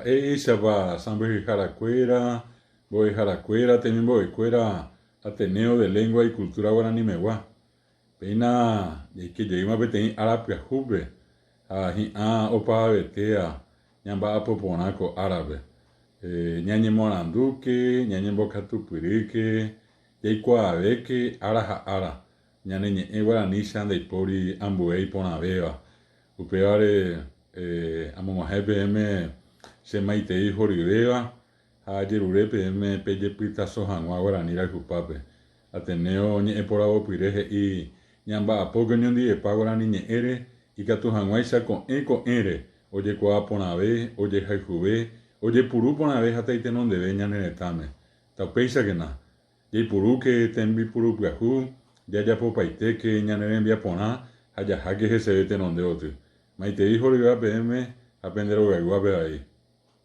Eichapa Sambe Jaracuera, Boe Jaracuera, también Boecuera, Ateneo de Lengua y Cultura Guaraní Megua. Peina, y que lleguemos a Petén Árabe Jube, a Opa Betea, Ñamba Poponaco Árabe. Ñañe Moranduque, Ñañe Bocatupirique, Yaicoabeque, Araja Ara, Ñañe Guaraní, Shanda y Pori, Ambuei, Ponabeba, Upeare, Amomajepe, Semaitei Joribeba, Ayerure PM Peye Pita Sojanua Guaraní la Cupape, Ateneo Ñe Porabo Pireje y Ñamba Apoco Ñondi de Paguarani Ñe Ere, y Catujanguaisa con Ere, Oye Coa Ponabe, Oye Jaijube, Oye Purú Ponabe Jataitenon de Beña Nenetame, Tapeisa que na, Yei Purú que Tembi Purú Piajú, Yaya Popaite que Ñaneren Viapona, Ayajaque se vete non de otro. Maitei Joribeba PM, Apendero Gagua ahí.